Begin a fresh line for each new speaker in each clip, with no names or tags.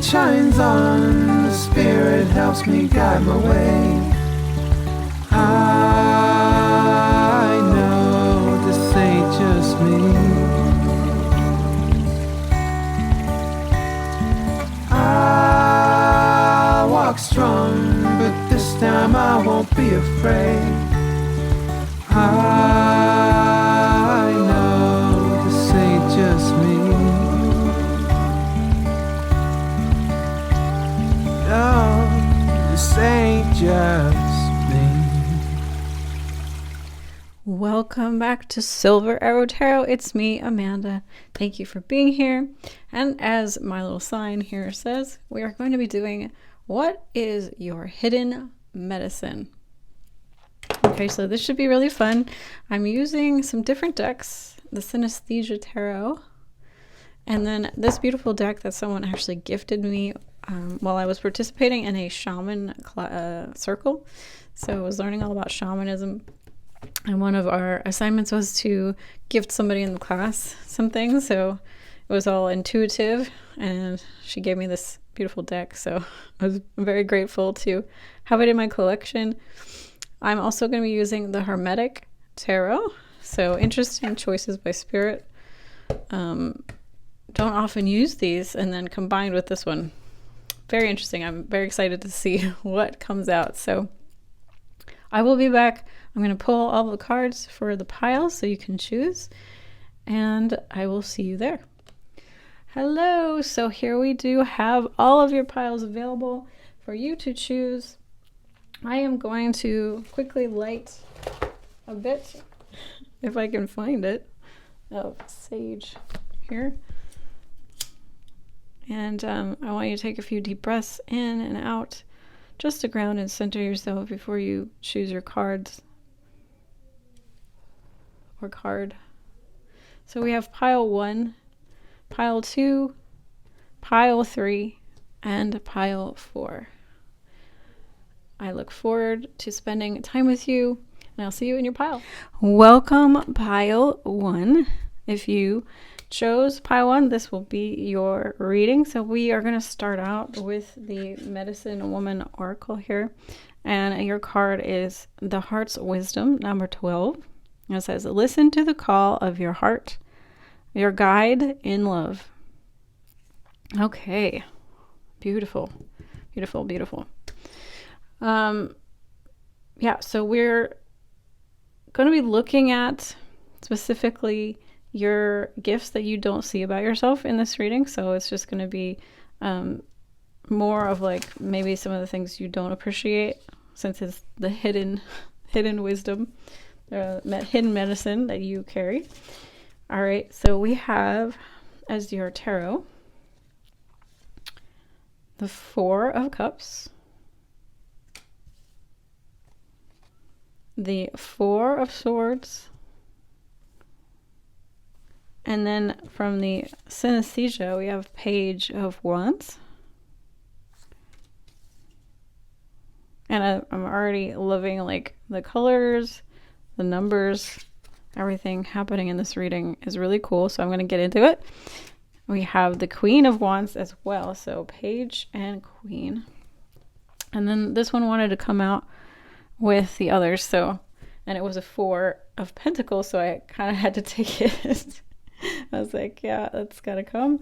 light shines on, the Spirit helps me guide my way. I know this ain't just me. I walk strong, but this time I won't be afraid. I know this ain't just me. No, this ain't just me.
Welcome back to Silver Arrow Tarot. It's me, Amanda. Thank you for being here. And as my little sign here says, we are going to be doing What is Your Hidden Medicine? Okay, so this should be really fun. I'm using some different decks, the Synesthesia Tarot, and then this beautiful deck that someone actually gifted me while I was participating in a shaman circle. So I was learning all about shamanism, and one of our assignments was to gift somebody in the class something. So it was all intuitive, and she gave me this beautiful deck. So I was very grateful to have it in my collection. I'm also going to be using the Hermetic Tarot. So interesting choices by Spirit. Don't often use these, and then combined with this one. Very interesting. I'm very excited to see what comes out. So I will be back. I'm going to pull all the cards for the pile so you can choose, and I will see you there. Hello. So here we do have all of your piles available for you to choose. I am going to quickly light a bit, if I can find it, of sage here. And I want you to take a few deep breaths in and out, just to ground and center yourself before you choose your cards or card. So we have pile 1, pile 2, pile 3, and pile 4. I look forward to spending time with you, and I'll see you in your pile. Welcome, pile 1. If you chose pile 1, this will be your reading. So we are going to start out with the Medicine Woman Oracle here, and your card is the Heart's Wisdom, number 12. And it says, listen to the call of your heart, your guide in love. Okay, beautiful, beautiful, beautiful. Yeah, so we're going to be looking at specifically your gifts that you don't see about yourself in this reading. So it's just going to be more of like maybe some of the things you don't appreciate, since it's the hidden wisdom, hidden medicine that you carry. All right, so we have as your tarot the 4 of Cups, the 4 of Swords, and then from the Synesthesia we have Page of Wands. And I'm already loving like the colors, the numbers, everything happening in this reading is really cool. So I'm going to get into it. We have the Queen of Wands as well. So Page and Queen. And then this one wanted to come out with the others. So, and it was a 4 of Pentacles. So I kind of had to take it. I was like, yeah, that's got to come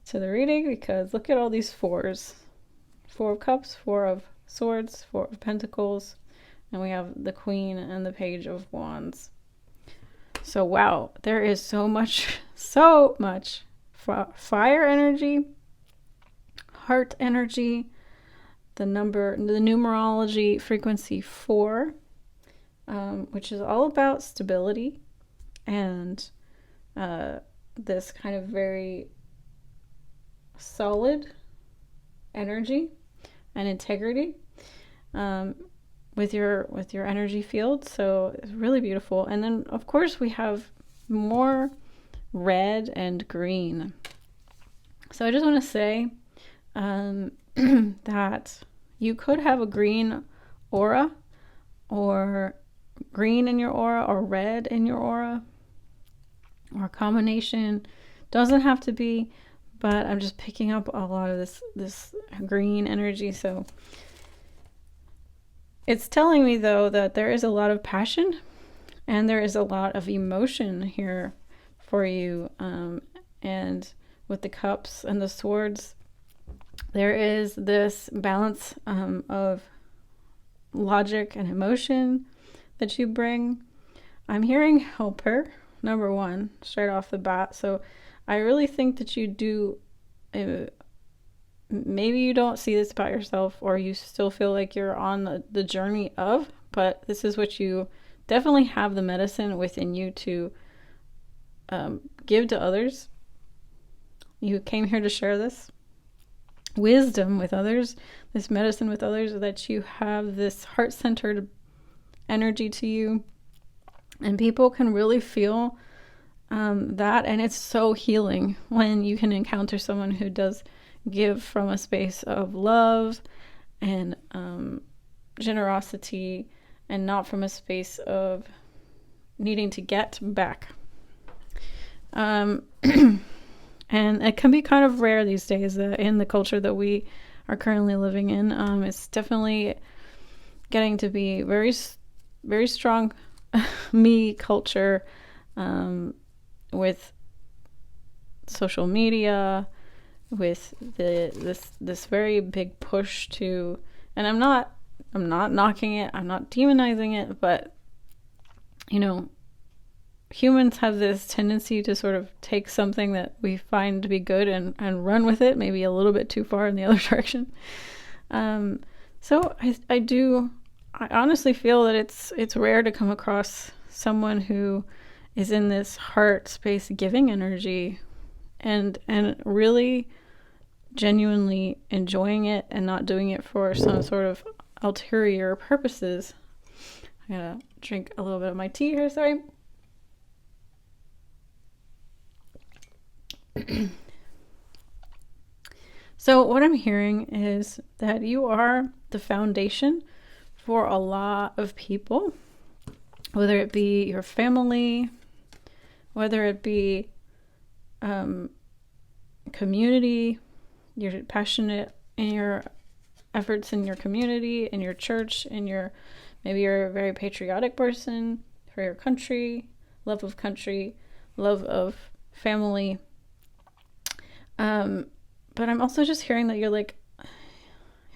to the reading, because look at all these 4s. 4 of Cups, 4 of Swords, 4 of Pentacles, and we have the Queen and the Page of Wands. So wow, there is so much fire energy, heart energy, the numerology frequency 4, which is all about stability and this kind of very solid energy and integrity with your energy field. So it's really beautiful. And then of course we have more red and green. So I just want to say that you could have a green aura, or green in your aura, or red in your aura, or a combination. Doesn't have to be, but I'm just picking up a lot of this green energy. So it's telling me, though, that there is a lot of passion and there is a lot of emotion here for you. And with the cups and the swords, there is this balance of logic and emotion that you bring. I'm hearing helper, number one, straight off the bat. So I really think that you do, maybe you don't see this about yourself, or you still feel like you're on the journey of, but this is what you definitely have, the medicine within you to give to others. You came here to share this wisdom with others, this medicine with others, that you have this heart-centered energy to you, and people can really feel that, and it's so healing when you can encounter someone who does give from a space of love and generosity, and not from a space of needing to get back. And it can be kind of rare these days in the culture that we are currently living in. It's definitely getting to be very, very strong me culture, with social media, with this very big push to, and I'm not knocking it, I'm not demonizing it, but humans have this tendency to sort of take something that we find to be good and run with it, maybe a little bit too far in the other direction. So I honestly feel that it's rare to come across someone who is in this heart space giving energy and really genuinely enjoying it and not doing it for some sort of ulterior purposes. I gotta drink a little bit of my tea here, sorry. So what I'm hearing is that you are the foundation for a lot of people, whether it be your family, whether it be community. You're passionate in your efforts in your community, in your church, maybe you're a very patriotic person for your country, love of family. But I'm also just hearing that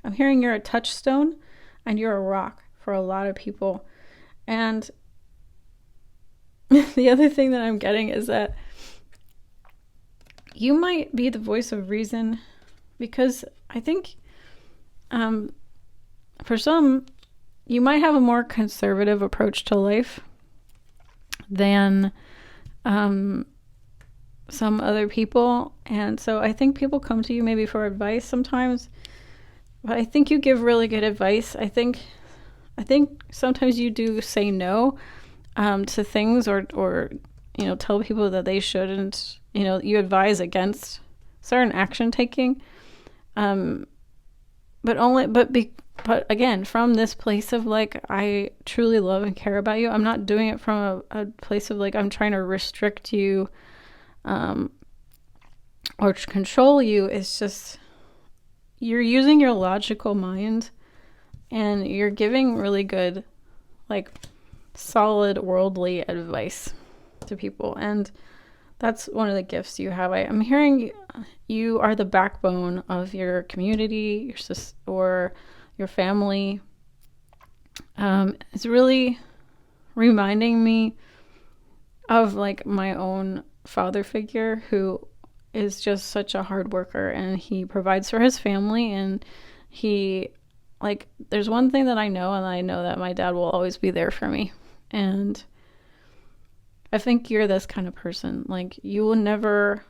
I'm hearing you're a touchstone and you're a rock for a lot of people. And the other thing that I'm getting is that you might be the voice of reason, because I think for some, you might have a more conservative approach to life than some other people. And so I think people come to you maybe for advice sometimes, but I think you give really good advice. I think sometimes you do say no to things, or tell people that they shouldn't, you advise against certain action taking, but again, from this place of I truly love and care about you. I'm not doing it from a place of I'm trying to restrict you or to control you. It's just you're using your logical mind and you're giving really good, solid worldly advice to people. And that's one of the gifts you have. I'm hearing you are the backbone of your community, your sister, or your family. It's really reminding me of my own father figure, who is just such a hard worker, and he provides for his family, and he there's one thing that I know, and I know that my dad will always be there for me. And I think you're this kind of person. You will never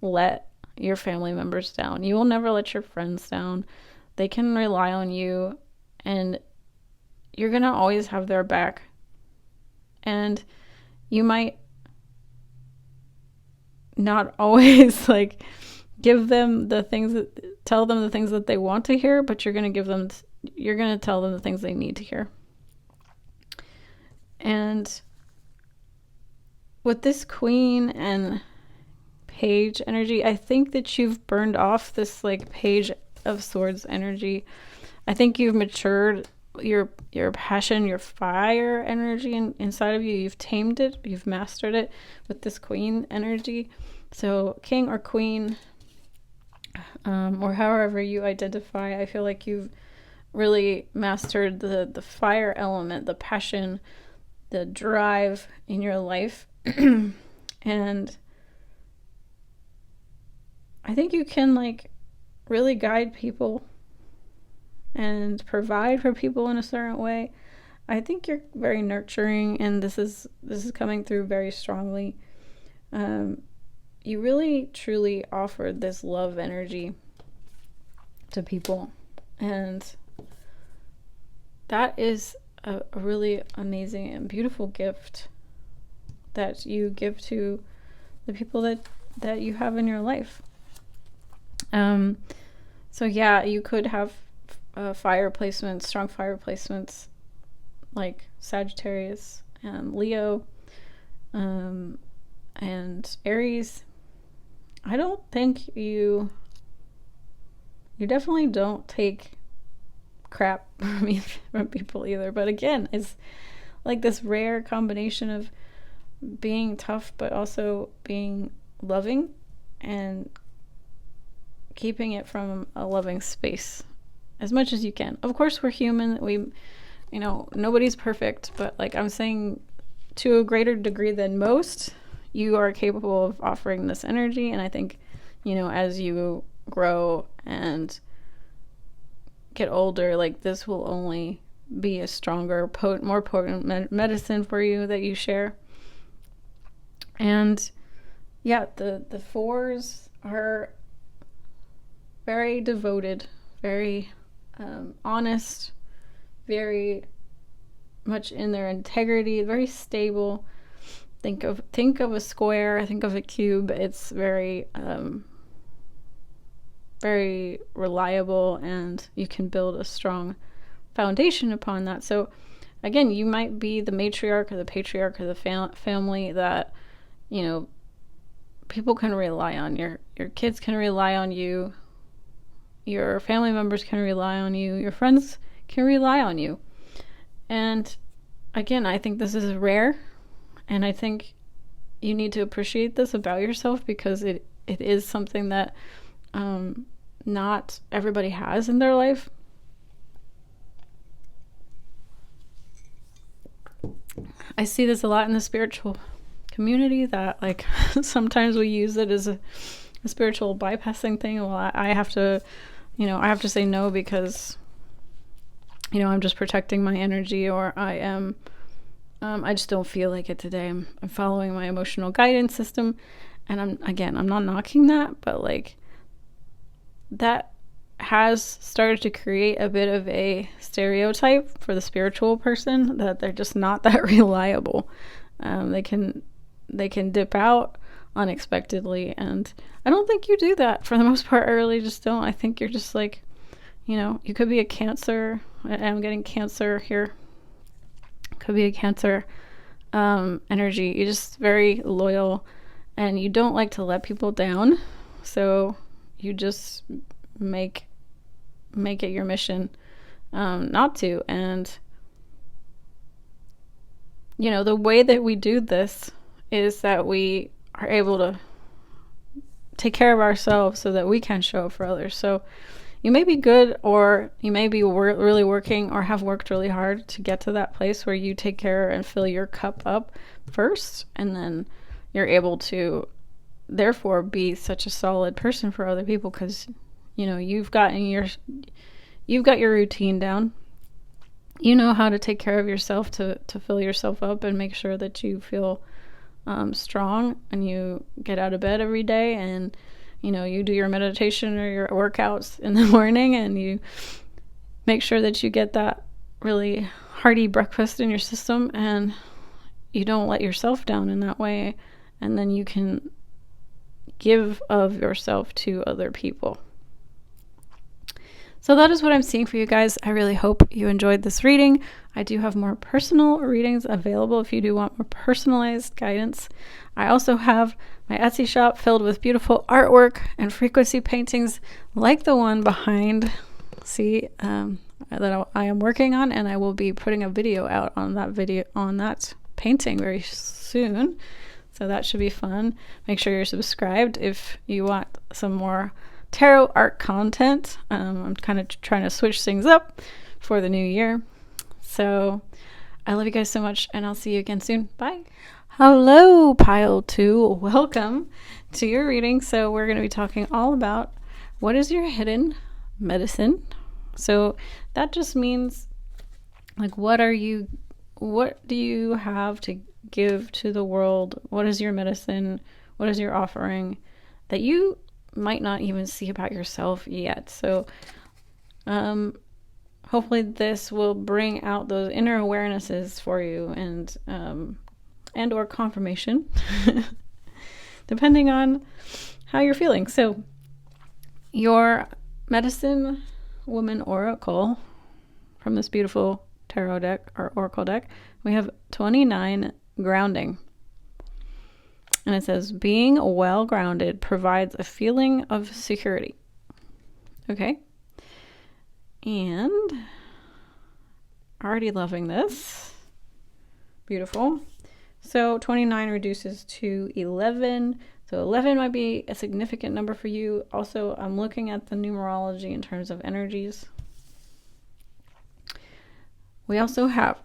let your family members down. You will never let your friends down. They can rely on you, and you're going to always have their back. And you might not always give them the things tell them the things that they want to hear, but you're going to tell them the things they need to hear. And with this Queen and Page energy. I think that you've burned off this like Page of Swords energy. I think you've matured your passion, your fire energy inside of you. You've tamed it, you've mastered it with this Queen energy. So King or Queen, or however you identify, I feel like you've really mastered the fire element, the passion, the drive in your life. And I think you can like really guide people and provide for people in a certain way. I think you're very nurturing, and this is coming through very strongly. You really truly offered this love energy to people, and that is a really amazing and beautiful gift that you give to the people that you have in your life. So yeah, you could have fire placements, strong fire placements, like Sagittarius, Leo, and Aries. I don't think you definitely don't take crap from people either. But again, it's like this rare combination of being tough but also being loving and keeping it from a loving space as much as you can. Of course, we're human. Nobody's perfect, but like I'm saying, to a greater degree than most, you are capable of offering this energy. And I think, as you grow and get older, like this will only be a stronger, more potent medicine for you that you share. And yeah, the fours are very devoted, very honest, very much in their integrity, very stable. Think of a square, think of a cube. It's very very reliable, and you can build a strong foundation upon that. So again, you might be the matriarch or the patriarch of the family that people can rely on. Your kids can rely on you. Your family members can rely on you. Your friends can rely on you. And again, I think this is rare, and I think you need to appreciate this about yourself, because it is something that not everybody has in their life. I see this a lot in the spiritual community, that like sometimes we use it as a spiritual bypassing thing. Well, I have to say no because I'm just protecting my energy, or I just don't feel like it today. I'm following my emotional guidance system. And I'm not knocking that, but like that has started to create a bit of a stereotype for the spiritual person, that they're just not that reliable. They can dip out unexpectedly, and I don't think you do that for the most part. I really just don't. I think you're just like, you could be a Cancer. I'm getting Cancer here. Could be a Cancer energy. You're just very loyal, and you don't like to let people down. So you just make it your mission not to. And the way that we do this is that we are able to take care of ourselves so that we can show up for others. So you may be good, or you may be really working, or have worked really hard to get to that place where you take care and fill your cup up first, and then you're able to therefore be such a solid person for other people, because you've got your routine down. You know how to take care of yourself to fill yourself up and make sure that you feel strong, and you get out of bed every day, and you do your meditation or your workouts in the morning, and you make sure that you get that really hearty breakfast in your system, and you don't let yourself down in that way, and then you can give of yourself to other people. So that is what I'm seeing for you guys. I really hope you enjoyed this reading. I do have more personal readings available if you do want more personalized guidance. I also have my Etsy shop filled with beautiful artwork and frequency paintings like the one behind, that I am working on, and I will be putting a video out on that painting very soon. So that should be fun. Make sure you're subscribed if you want some more tarot art content. I'm kind of trying to switch things up for the new year. So I love you guys so much, and I'll see you again soon. Bye. Hello, Pile 2. Welcome to your reading. So we're going to be talking all about what is your hidden medicine. So that just means, like, what do you have to give to the world? What is your medicine? What is your offering that you might not even see about yourself yet? So hopefully this will bring out those inner awarenesses for you, and or confirmation depending on how you're feeling. So your medicine woman oracle from this beautiful tarot deck or oracle deck, we have 29 grounding. And it says, being well grounded provides a feeling of security. Okay. And already loving this. Beautiful. So 29 reduces to 11. So 11 might be a significant number for you. Also, I'm looking at the numerology in terms of energies. We also have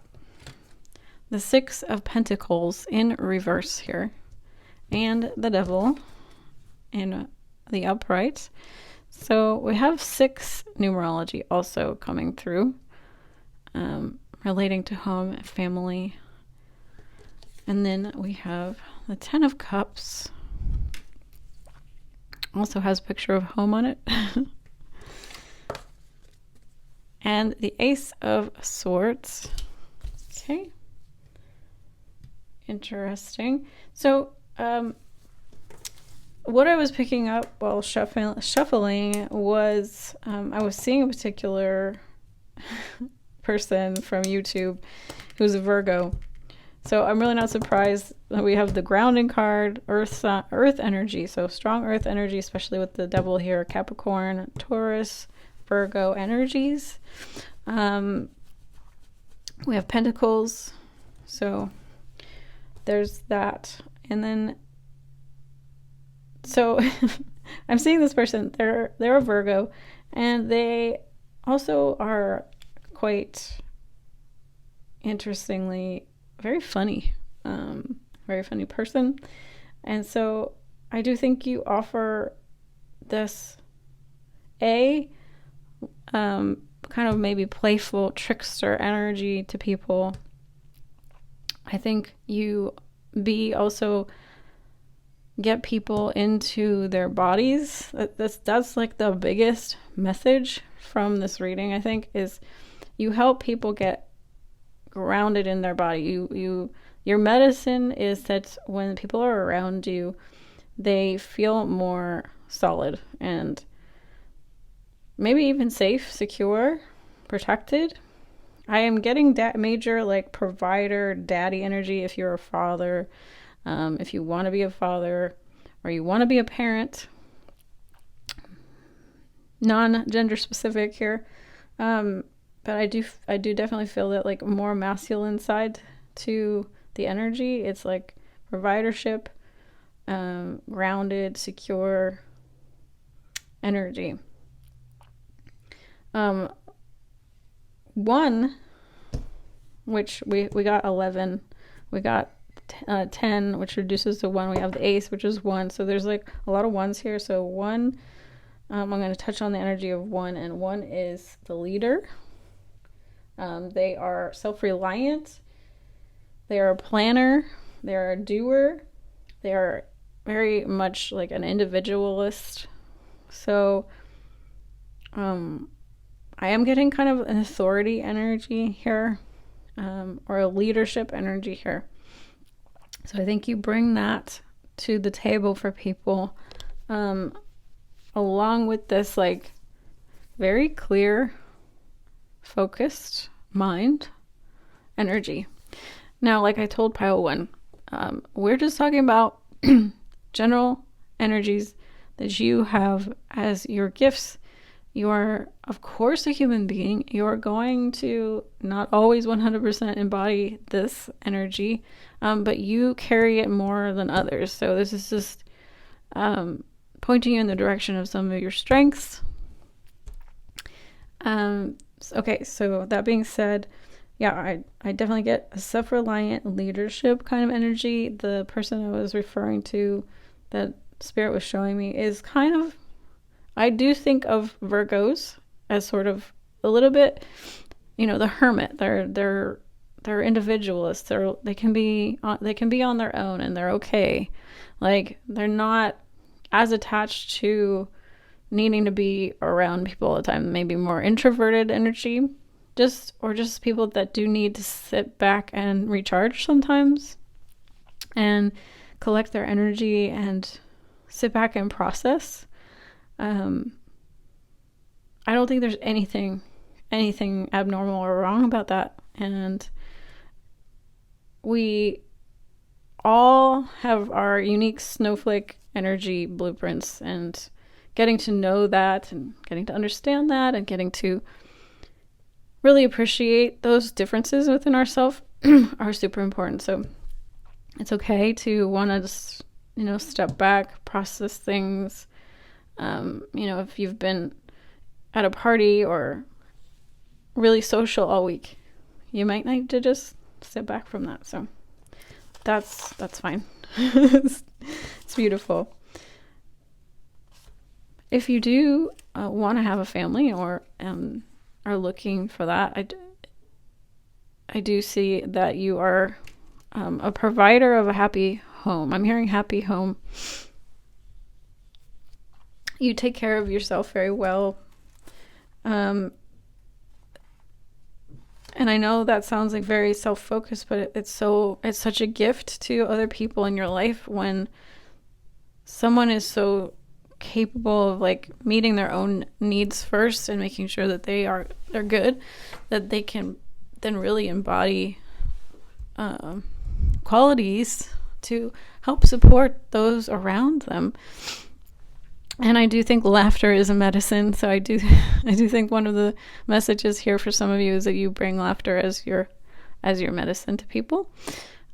the 6 of Pentacles in reverse here, and the Devil in the upright. So we have 6 numerology also coming through, relating to home, family. And then we have the 10 of Cups. Also has a picture of home on it. And the Ace of Swords. Okay. Interesting. So, what I was picking up while shuffling was, I was seeing a particular person from YouTube who's a Virgo. So I'm really not surprised that we have the grounding card, earth energy. So strong earth energy, especially with the Devil here, Capricorn, Taurus, Virgo energies. We have Pentacles. So there's that. And then, so I'm seeing this person, they're a Virgo, and they also are quite interestingly very funny person. And so I do think you offer this kind of maybe playful trickster energy to people. I think you also get people into their bodies. That's like the biggest message from this reading, I think, is you help people get grounded in their body. Your medicine is that when people are around you, they feel more solid and maybe even safe, secure, protected. I am getting major like provider, daddy energy if you're a father, if you want to be a father or you want to be a parent. Non-gender specific here. But I do definitely feel that like more masculine side to the energy. It's like providership, grounded, secure energy. One, which we got 11, we got 10, which reduces to 1. We have the Ace, which is 1. So there's like a lot of ones here. So 1, I'm going to touch on the energy of 1, and 1 is the leader. They are self-reliant. They are a planner. They are a doer. They are very much like an individualist. So, I am getting kind of an authority energy here, or a leadership energy here. So I think you bring that to the table for people, along with this like very clear, focused mind energy. Now, like I told pile 1, we're just talking about general energies that you have as your gifts. You are, of course, a human being. You are going to not always 100% embody this energy, but you carry it more than others. So this is just pointing you in the direction of some of your strengths. Okay, so that being said, yeah, I definitely get a self-reliant leadership kind of energy. The person I was referring to that Spirit was showing me is kind of, I do think of Virgos as sort of a little bit, the hermit. They're individualists. They can be on their own and they're okay. Like, they're not as attached to needing to be around people all the time. Maybe more introverted energy, just people that do need to sit back and recharge sometimes and collect their energy and sit back and process. I don't think there's anything abnormal or wrong about that. And we all have our unique snowflake energy blueprints, and getting to know that and getting to understand that and getting to really appreciate those differences within ourselves are super important. So it's okay to want to just, step back, process things. If you've been at a party or really social all week, you might need to just step back from that. So that's fine. It's beautiful. If you do want to have a family or are looking for that, I do see that you are a provider of a happy home. I'm hearing happy home. You take care of yourself very well. And I know that sounds like very self-focused, but it's such a gift to other people in your life when someone is so capable of like meeting their own needs first and making sure that they're good, that they can then really embody qualities to help support those around them. And I do think laughter is a medicine. So I do think one of the messages here for some of you is that you bring laughter as your medicine to people.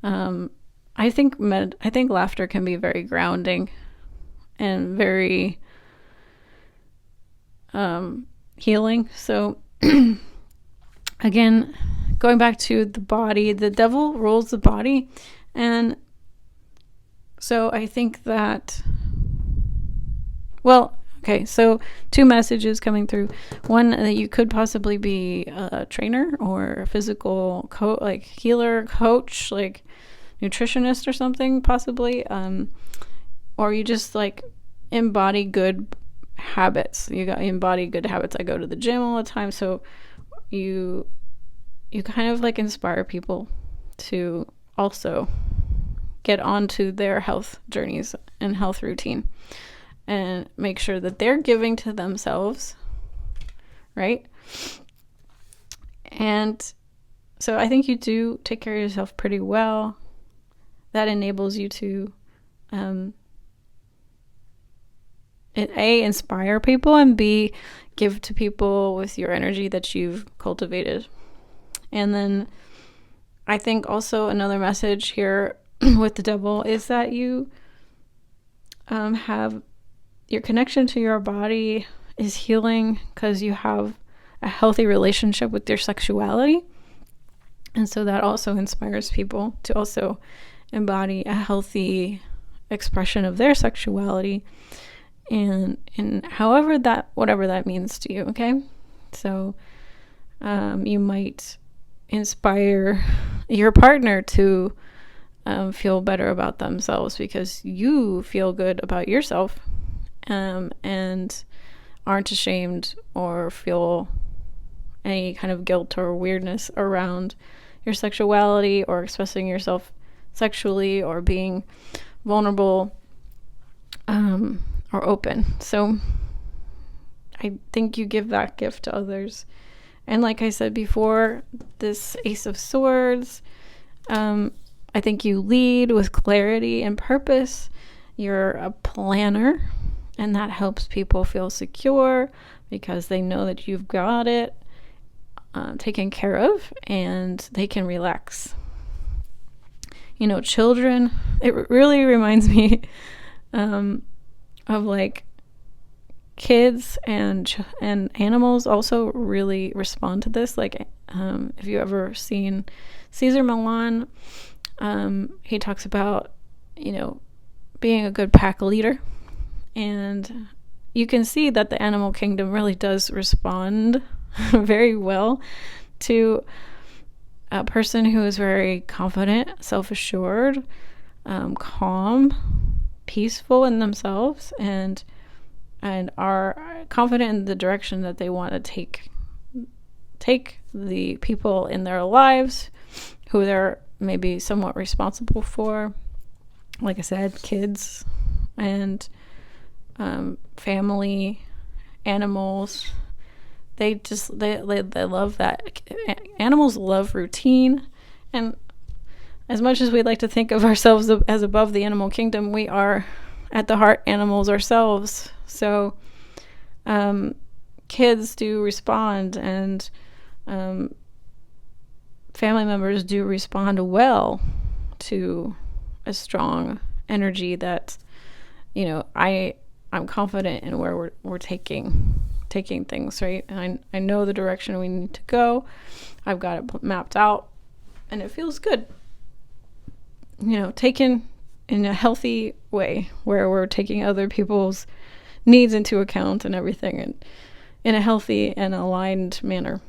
I think laughter can be very grounding and very healing. So again, going back to the body, the devil rules the body. And so I think that, so 2 messages coming through. One, that you could possibly be a trainer or a physical healer, coach, like nutritionist or something, possibly. Or you just like embody good habits. Embody good habits. I go to the gym all the time. So you kind of like inspire people to also get onto their health journeys and health routine and make sure that they're giving to themselves, right? And so I think you do take care of yourself pretty well. That enables you to A, inspire people, and B, give to people with your energy that you've cultivated. And then I think also another message here with the devil is that you have your connection to your body is healing because you have a healthy relationship with your sexuality. And so that also inspires people to also embody a healthy expression of their sexuality and whatever that means to you, okay? So you might inspire your partner to feel better about themselves because you feel good about yourself and aren't ashamed or feel any kind of guilt or weirdness around your sexuality or expressing yourself sexually or being vulnerable or open. So I think you give that gift to others. And like I said before, this Ace of Swords, I think you lead with clarity and purpose. You're a planner, and that helps people feel secure because they know that you've got it taken care of, and they can relax. Children, it really reminds me of like kids and animals also really respond to this. Like, if you ever seen Cesar Millan, he talks about, being a good pack leader. And you can see that the animal kingdom really does respond very well to a person who is very confident, self-assured, calm, peaceful in themselves, and are confident in the direction that they want to take the people in their lives who they're maybe somewhat responsible for. Like I said, kids and family, animals. They love that. Animals love routine, and as much as we'd like to think of ourselves as above the animal kingdom, we are at the heart animals ourselves. So kids do respond, and family members do respond well to a strong energy that, I'm confident in where we're taking things, right? And I know the direction we need to go. I've got it mapped out, and it feels good. Taken in a healthy way where we're taking other people's needs into account and everything, and in a healthy and aligned manner.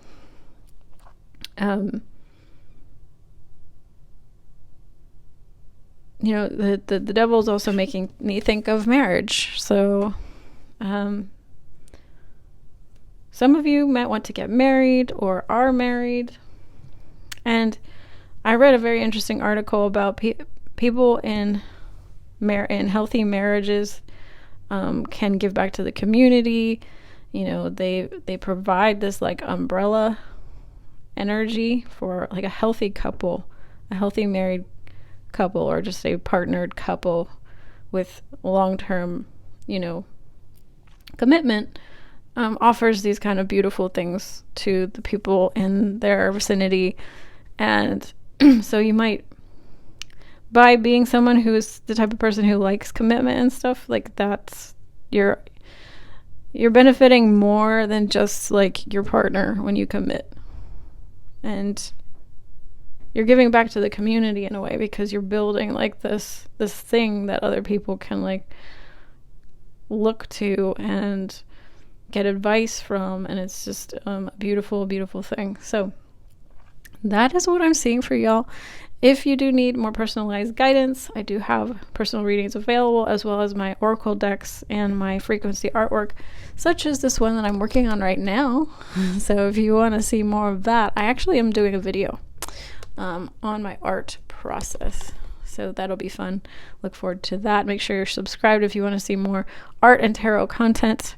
The devil's also making me think of marriage. So some of you might want to get married or are married. And I read a very interesting article about people in healthy marriages can give back to the community. They provide this like umbrella energy for like a healthy couple, a healthy married couple, or just a partnered couple with long-term, commitment, offers these kind of beautiful things to the people in their vicinity. And so you might, by being someone who is the type of person who likes commitment and stuff, like that's, you're benefiting more than just like your partner when you commit. And you're giving back to the community in a way, because you're building like this thing that other people can like look to and get advice from, and it's just a beautiful, beautiful thing. So that is what I'm seeing for y'all. If you do need more personalized guidance, I do have personal readings available, as well as my oracle decks and my frequency artwork, such as this one that I'm working on right now. So if you want to see more of that, I actually am doing a video on my art process, so that'll be fun. Look forward to that. Make sure you're subscribed if you want to see more art and tarot content.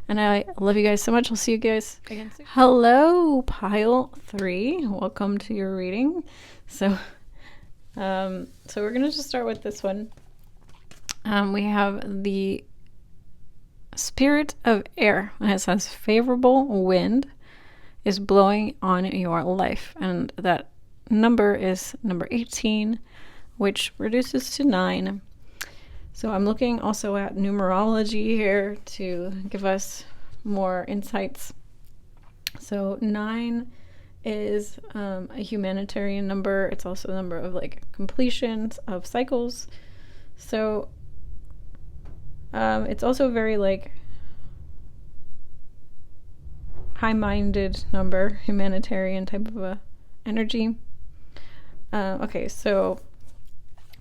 And I love you guys so much. I'll see you guys again soon. Hello, pile 3. Welcome to your reading. So we're gonna just start with this one. We have the Spirit of Air, and it says favorable wind is blowing on your life, and that number is number 18, which reduces to 9. So I'm looking also at numerology here to give us more insights. So 9 is a humanitarian number. It's also a number of like completions of cycles. So it's also very like high-minded number, humanitarian type of a energy. Okay, so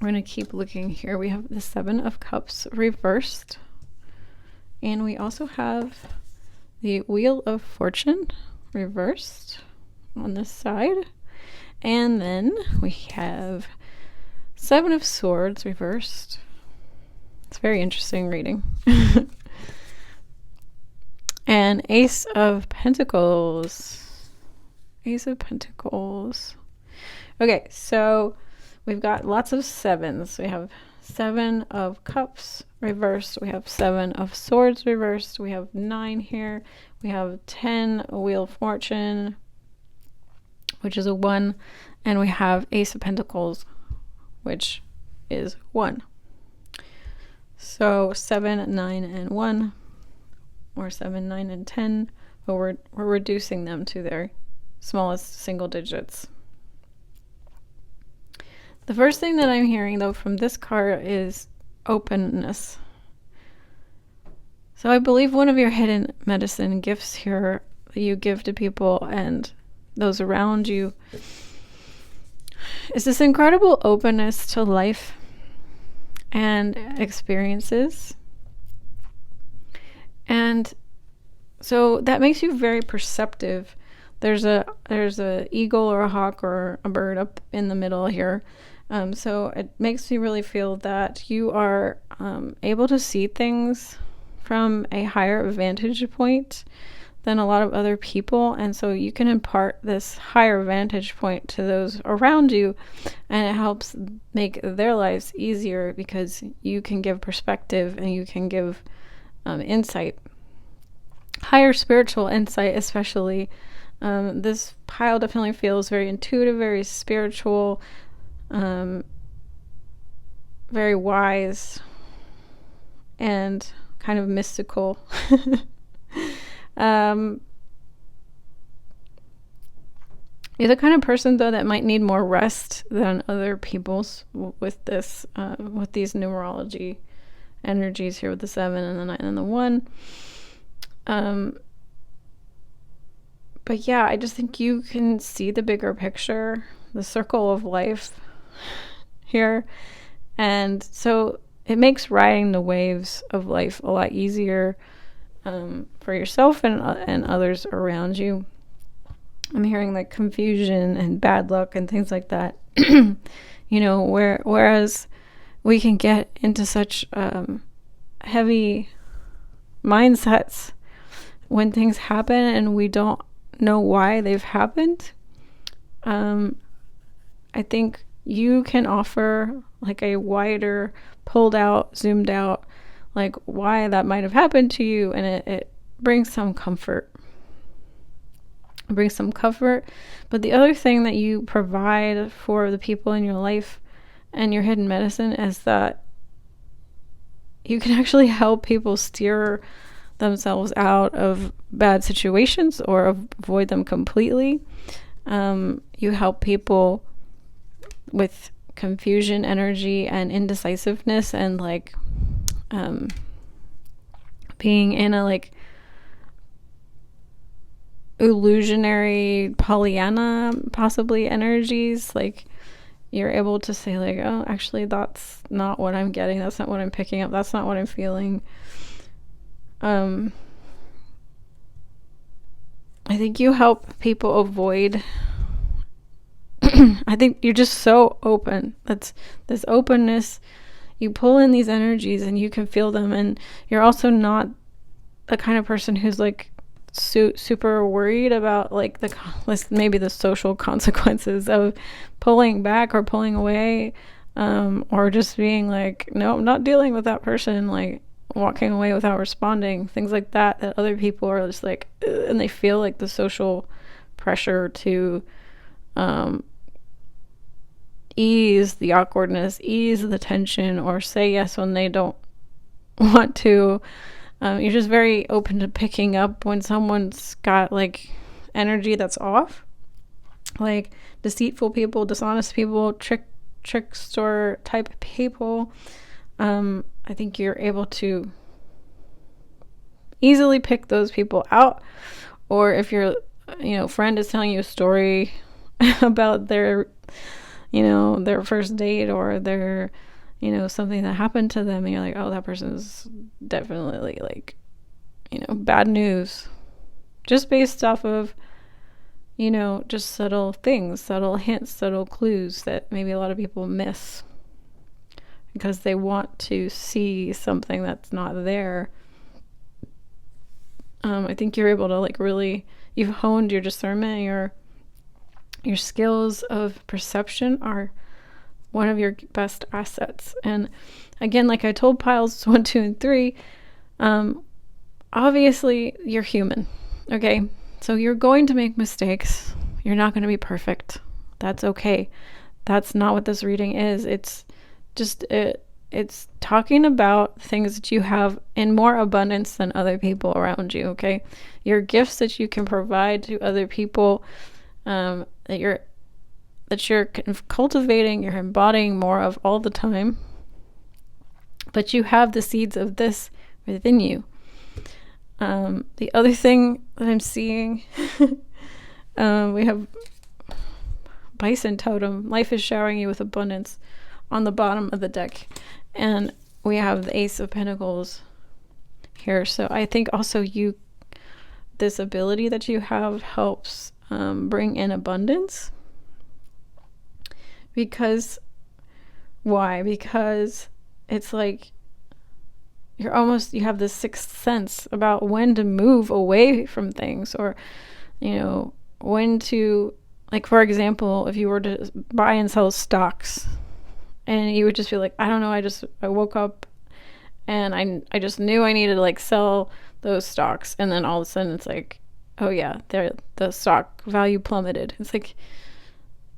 we're going to keep looking here. We have the 7 of Cups reversed. And we also have the Wheel of Fortune reversed on this side. And then we have 7 of Swords reversed. It's very interesting reading. And Ace of Pentacles. Ace of Pentacles. Okay, so we've got lots of sevens. We have 7 of Cups reversed. We have 7 of Swords reversed. We have 9 here. We have 10, a Wheel of Fortune, which is a 1. And we have Ace of Pentacles, which is 1. So 7, 9, and 1, or 7, 9, and 10, but we're reducing them to their smallest single digits. The first thing that I'm hearing, though, from this card is openness. So I believe one of your hidden medicine gifts here that you give to people and those around you is this incredible openness to life and experiences. And so that makes you very perceptive. There's a eagle or a hawk or a bird up in the middle here. So it makes you really feel that you are able to see things from a higher vantage point than a lot of other people, and so you can impart this higher vantage point to those around you, and it helps make their lives easier because you can give perspective and you can give insight, higher spiritual insight especially. This pile definitely feels very intuitive, very spiritual, very wise, and kind of mystical. You're the kind of person, though, that might need more rest than other people's with this, with these numerology energies here with the 7 and the 9 and the 1. But yeah, I just think you can see the bigger picture, the circle of life here. And so it makes riding the waves of life a lot easier for yourself and others around you. I'm hearing like confusion and bad luck and things like that. Whereas we can get into such heavy mindsets when things happen and we don't know why they've happened. I think you can offer like a wider, pulled out, zoomed out, like why that might have happened to you, and it brings some comfort. It brings some comfort. But the other thing that you provide for the people in your life and your hidden medicine is that you can actually help people steer themselves out of bad situations or avoid them completely. You help people with confusion energy and indecisiveness and like being in a like illusionary Pollyanna possibly energies. Like you're able to say like, oh, actually that's not what I'm getting, that's not what I'm picking up, that's not what I'm feeling. I think you help people avoid I think you're just so open. That's this openness. You pull in these energies and you can feel them, and you're also not the kind of person who's like super worried about like maybe the social consequences of pulling back or pulling away, or just being like, no, I'm not dealing with that person, like walking away without responding, things like that other people are just like, ugh, and they feel like the social pressure to ease the awkwardness, ease the tension, or say yes when they don't want to. You're just very open to picking up when someone's got like energy that's off, like deceitful people, dishonest people, trickster type people. I think you're able to easily pick those people out. Or if your friend is telling you a story about their their first date or their something that happened to them, and you're like, oh, that person's definitely like bad news, just based off of just subtle things, subtle hints, subtle clues that maybe a lot of people miss because they want to see something that's not there. I think you're able to like really, you've honed your discernment, your skills of perception are one of your best assets. And again, like I told piles 1, 2, and 3, obviously you're human. Okay. So you're going to make mistakes. You're not going to be perfect. That's okay. That's not what this reading is. It's just, it's talking about things that you have in more abundance than other people around you. Okay. Your gifts that you can provide to other people, that you're cultivating, you're embodying more of all the time. But you have the seeds of this within you. The other thing that I'm seeing, we have Bison Totem. Life is showering you with abundance on the bottom of the deck. And we have the Ace of Pentacles here. So I think also this ability that you have helps bring in abundance. Because, why? Because it's like you have this sixth sense about when to move away from things, or, when to, like, for example, if you were to buy and sell stocks and you would just feel like, I don't know, I woke up and I just knew I needed to like sell those stocks. And then all of a sudden it's like, oh yeah, the stock value plummeted. It's like,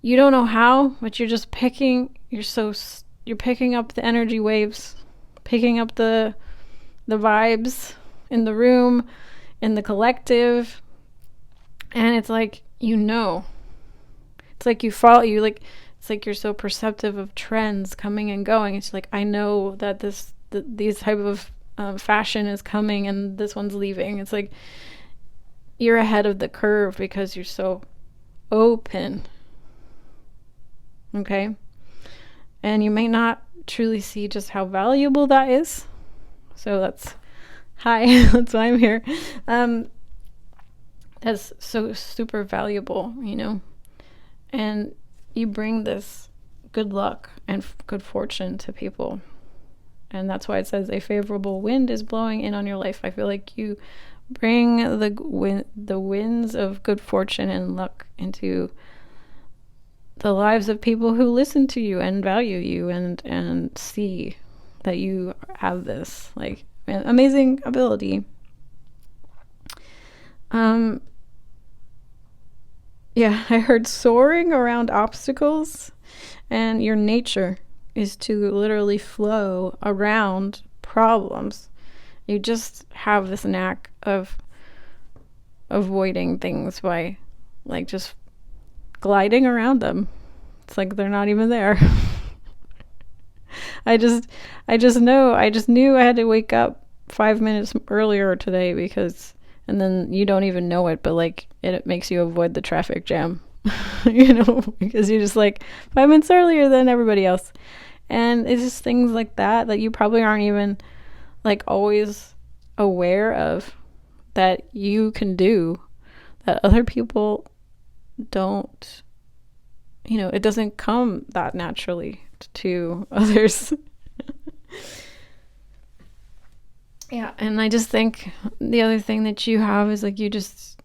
you don't know how, but you're just picking up the energy waves, picking up the vibes in the room, in the collective. And it's like, it's like it's like you're so perceptive of trends coming and going. It's like, I know that these type of fashion is coming and this one's leaving. It's like you're ahead of the curve because you're so open. Okay. And you may not truly see just how valuable that is. So that's why I'm here. That's so super valuable, and you bring this good luck and good fortune to people. And that's why it says a favorable wind is blowing in on your life. I feel like you bring the winds of good fortune and luck into the lives of people who listen to you and value you and see that you have this like amazing ability. Yeah, I heard soaring around obstacles, and your nature is to literally flow around problems. You just have this knack of avoiding things by like just gliding around them. It's like they're not even there. I just knew I had to wake up 5 minutes earlier today because, and then you don't even know it, but like it makes you avoid the traffic jam, because you're just like 5 minutes earlier than everybody else. And it's just things like that you probably aren't even like always aware of that you can do that other people don't, it doesn't come that naturally to others. Yeah, and I just think the other thing that you have is like you just,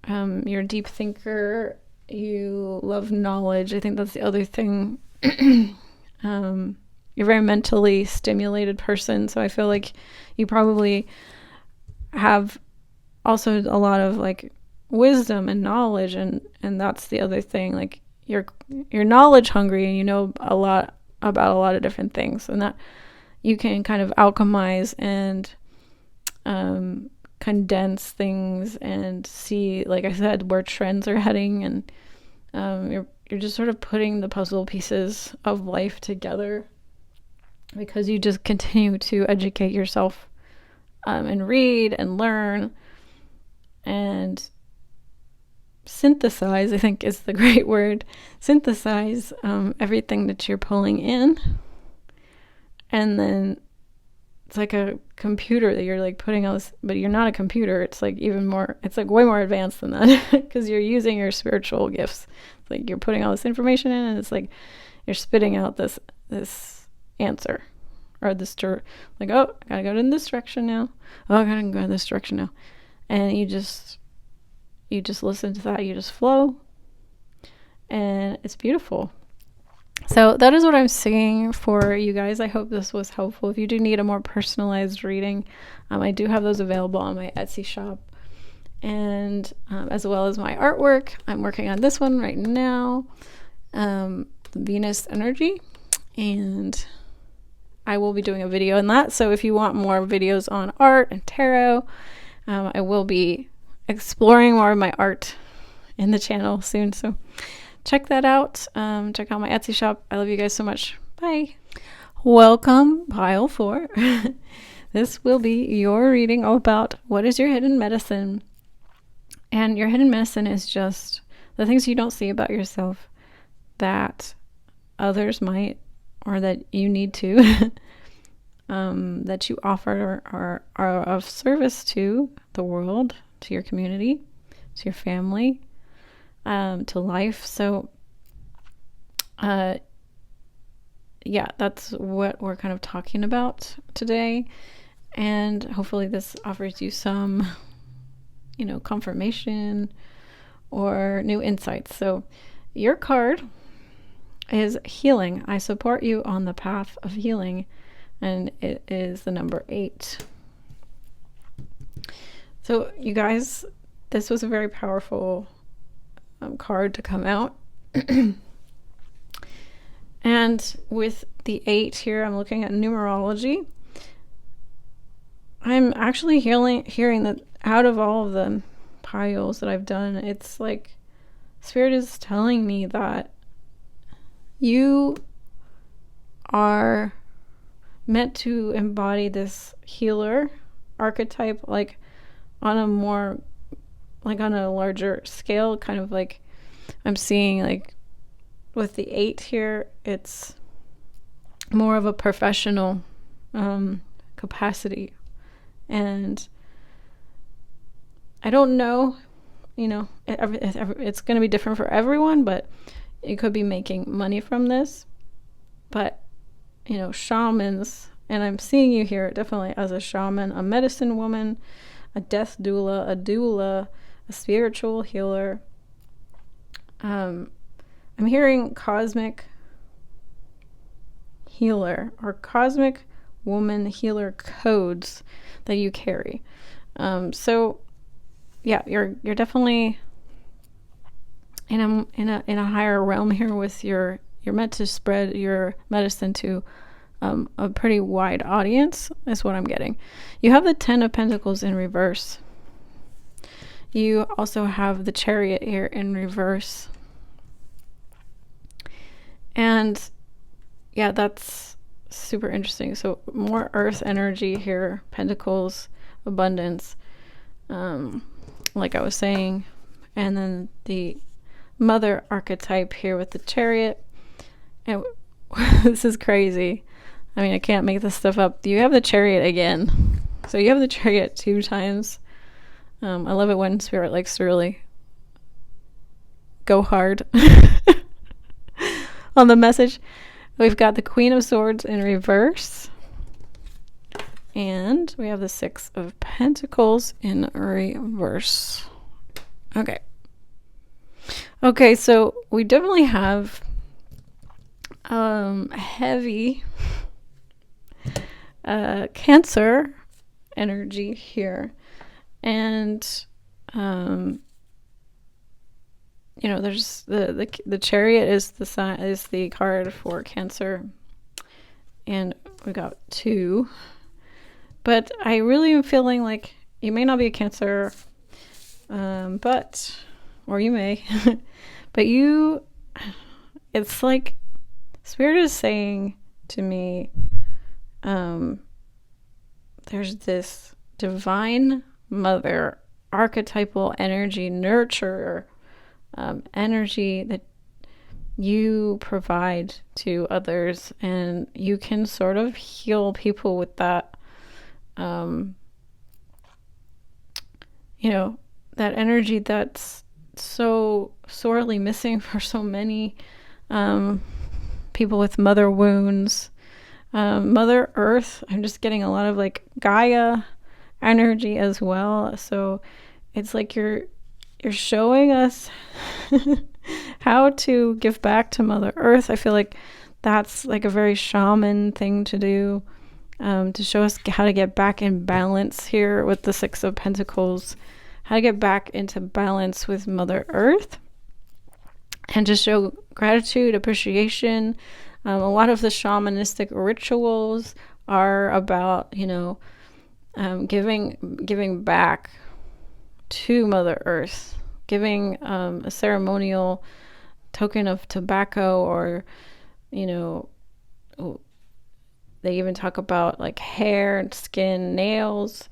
you're a deep thinker, you love knowledge. I think that's the other thing. You're a very mentally stimulated person, so I feel like you probably have also a lot of like wisdom and knowledge, and that's the other thing. Like you're knowledge hungry, and you know a lot about a lot of different things, and that you can kind of alchemize and condense things and see, like I said, where trends are heading, and you're just sort of putting the puzzle pieces of life together because you just continue to educate yourself and read and learn and synthesize, I think is the great word. Synthesize everything that you're pulling in, and then it's like a computer that you're like putting all this, but you're not a computer. It's like even more, it's like way more advanced than that because you're using your spiritual gifts. It's like you're putting all this information in, and it's like you're spitting out this answer, or this like, oh, I gotta go in this direction now. Oh, I gotta go in this direction now. and you just listen to that, you just flow, and it's beautiful. So that is what I'm seeing for you guys. I hope this was helpful. If you do need a more personalized reading, I do have those available on my Etsy shop, and as well as my artwork. I'm working on this one right now, Venus energy, and I will be doing a video on that. So if you want more videos on art and tarot, I will be exploring more of my art in the channel soon. So check that out. Check out my Etsy shop. I love you guys so much. Bye. Welcome, pile 4. This will be your reading all about what is your hidden medicine. And your hidden medicine is just the things you don't see about yourself that others might, or that you need to, that you offer or are of service to the world, to your community, to your family, to life. So, yeah, that's what we're kind of talking about today. And hopefully this offers you some, confirmation or new insights. So your card is healing. I support you on the path of healing, and it is the number 8. So you guys, this was a very powerful card to come out. And with the 8 here, I'm looking at numerology. I'm actually hearing that out of all of the piles that I've done, it's like Spirit is telling me that you are meant to embody this healer archetype, like on a more, like on a larger scale, kind of like I'm seeing, like with the 8 here, it's more of a professional capacity. And I don't know, it's going to be different for everyone, but you could be making money from this. But, shamans, and I'm seeing you here definitely as a shaman, a medicine woman, a death doula, a spiritual healer. I'm hearing cosmic healer or cosmic woman healer codes that you carry. So yeah, you're definitely in a higher realm here with you're meant to spread your medicine to a pretty wide audience, is what I'm getting. You have the 10 of Pentacles in reverse. You also have the Chariot here in reverse. And yeah, that's super interesting. So more earth energy here, Pentacles, abundance, like I was saying. And then the mother archetype here with the Chariot. And this is crazy. I mean, I can't make this stuff up. You have the Chariot again. So you have the Chariot 2 times. I love it when Spirit likes to really go hard on the message. We've got the Queen of Swords in reverse. And we have the 6 of Pentacles in reverse. Okay. Okay, so we definitely have heavy Cancer energy here. And there's the Chariot is the card for Cancer, and we got 2. But I really am feeling like you may not be a Cancer, or you may, but it's like Spirit is saying to me, there's this divine mother archetypal energy, nurturer, energy that you provide to others, and you can sort of heal people with that, that energy that's so sorely missing for so many people with mother wounds, Mother Earth. I'm just getting a lot of like Gaia, energy as well. So it's like you're showing us how to give back to Mother Earth. I feel like that's like a very shaman thing to do, to show us how to get back in balance here with the Six of Pentacles, how to get back into balance with Mother Earth, and to show gratitude, appreciation. A lot of the shamanistic rituals are about, giving back to Mother Earth, giving a ceremonial token of tobacco, or they even talk about like hair, skin, nails,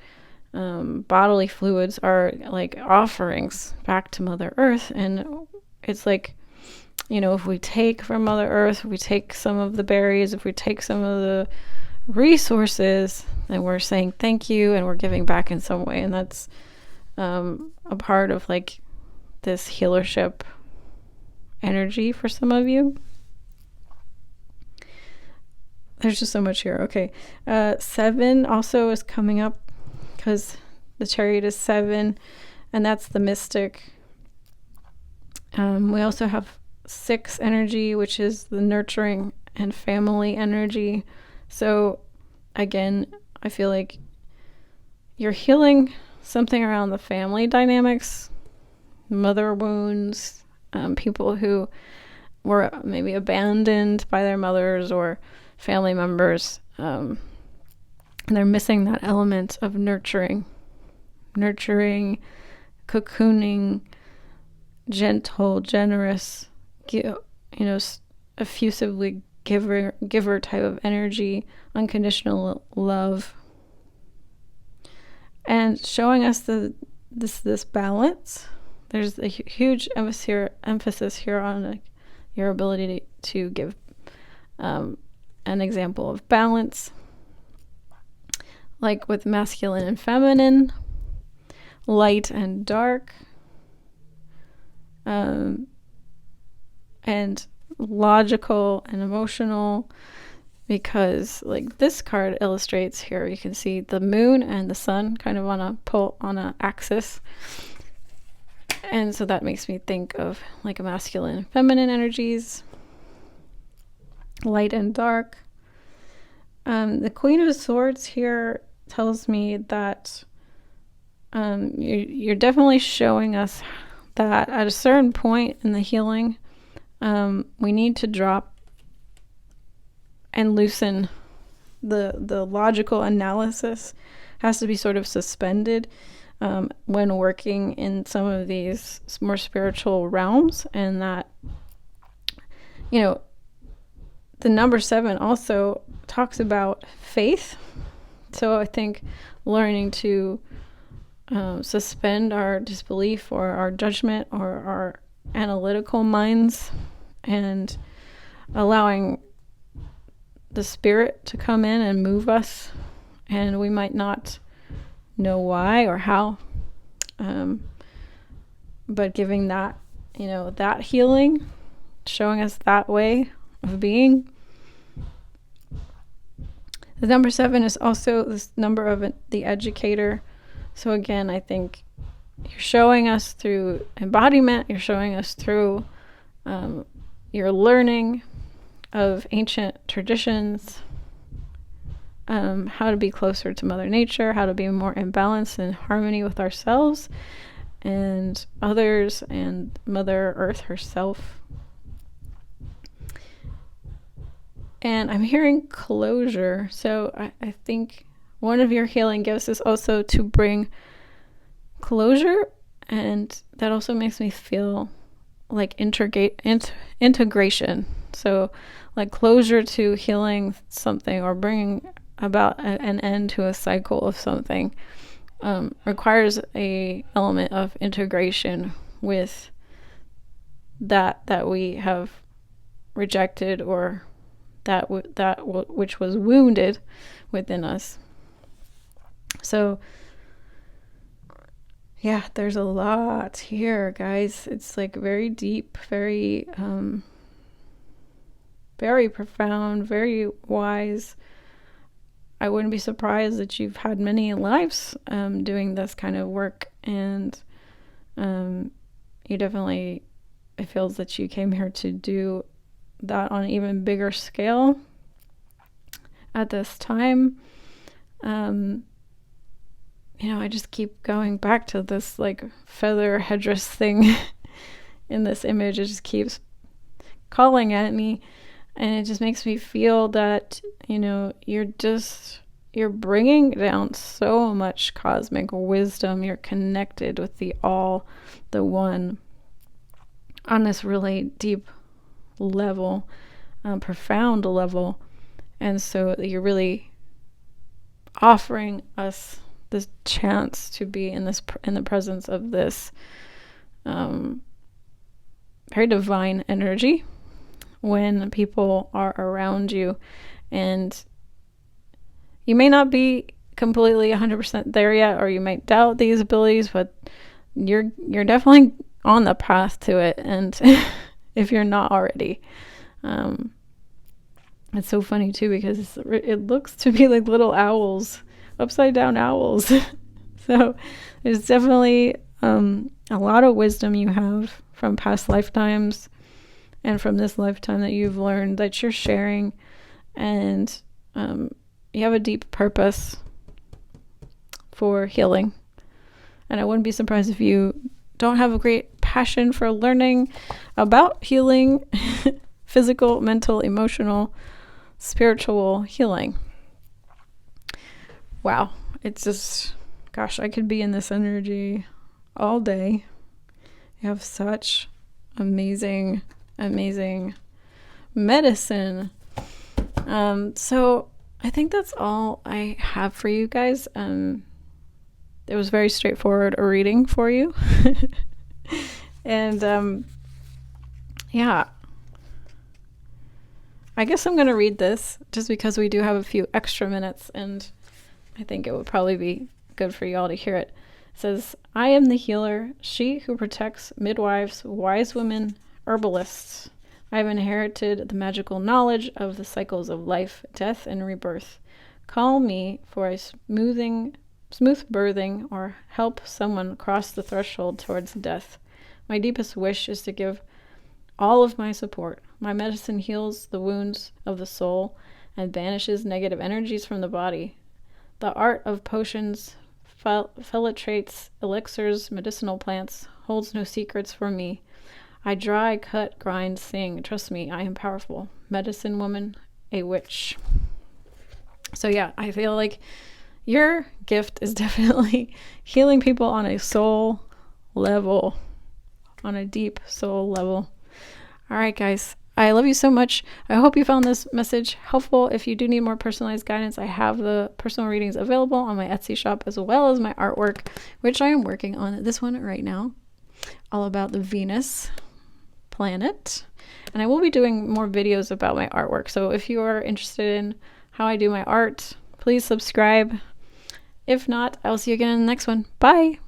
bodily fluids are like offerings back to Mother Earth. And it's like, if we take from Mother Earth, if we take some of the berries, if we take some of the resources, then we're saying thank you and we're giving back in some way. And that's a part of like this healership energy for some of you. There's just so much here. Okay. 7 also is coming up because the Chariot is 7, and that's the mystic. We also have 6 energy, which is the nurturing and family energy. So again, I feel like you're healing something around the family dynamics, mother wounds, people who were maybe abandoned by their mothers or family members, and they're missing that element of nurturing, cocooning, gentle, generous, effusively giver type of energy, unconditional love, and showing us this balance. There's a huge emphasis here on like your ability to give an example of balance, like with masculine and feminine, light and dark, and logical and emotional, because like this card illustrates here, you can see the moon and the sun kind of on a axis. And so that makes me think of like a masculine and feminine energies, light and dark. The Queen of Swords here tells me that you're definitely showing us that at a certain point in the healing, we need to drop and loosen. The logical analysis has to be sort of suspended when working in some of these more spiritual realms. And that, the number 7 also talks about faith. So I think learning to suspend our disbelief or our judgment or our analytical minds, and allowing the spirit to come in and move us, and we might not know why or how, but giving that, that healing, showing us that way of being. The number 7 is also this number of the educator. So again, I think you're showing us through embodiment, you're showing us through your learning of ancient traditions, how to be closer to Mother Nature, how to be more in balance and harmony with ourselves and others and Mother Earth herself. And I'm hearing closure. So I think one of your healing gifts is also to bring closure, and that also makes me feel like integration. So like closure to healing something or bringing about an end to a cycle of something requires a element of integration with that we have rejected, or which was wounded within us. So yeah, there's a lot here, guys. It's like very deep, very very profound, very wise. I wouldn't be surprised that you've had many lives doing this kind of work, and you definitely, it feels that you came here to do that on an even bigger scale at this time. I just keep going back to this like feather headdress thing in this image. It just keeps calling at me, and it just makes me feel that, you're bringing down so much cosmic wisdom. You're connected with the all, the one, on this really deep level, profound level. And so you're really offering us this chance to be in the presence of this very divine energy when people are around you. And you may not be completely 100% there yet, or you might doubt these abilities, but you're definitely on the path to it. And if you're not already, it's so funny too, because it looks to be like little owls, upside down owls. So there's definitely a lot of wisdom you have from past lifetimes and from this lifetime that you've learned, that you're sharing, and you have a deep purpose for healing. And I wouldn't be surprised if you don't have a great passion for learning about healing, physical, mental, emotional, spiritual healing. Wow. It's just, gosh, I could be in this energy all day. You have such amazing medicine. So I think that's all I have for you guys. It was very straightforward a reading for you. And yeah, I guess I'm going to read this just because we do have a few extra minutes, and I think it would probably be good for you all to hear it. It says, I am the healer, she who protects midwives, wise women, herbalists. I have inherited the magical knowledge of the cycles of life, death, and rebirth. Call me for a smooth birthing, or help someone cross the threshold towards death. My deepest wish is to give all of my support. My medicine heals the wounds of the soul and banishes negative energies from the body. The art of potions, phthalates, elixirs, medicinal plants holds no secrets for me. I dry, cut, grind, sing. Trust me, I am powerful. Medicine woman, a witch. So yeah, I feel like your gift is definitely healing people on a soul level, on a deep soul level. All right, guys. I love you so much. I hope you found this message helpful. If you do need more personalized guidance, I have the personal readings available on my Etsy shop, as well as my artwork, which I am working on this one right now, all about the Venus planet. And I will be doing more videos about my artwork. So if you are interested in how I do my art, please subscribe. If not, I'll see you again in the next one. Bye.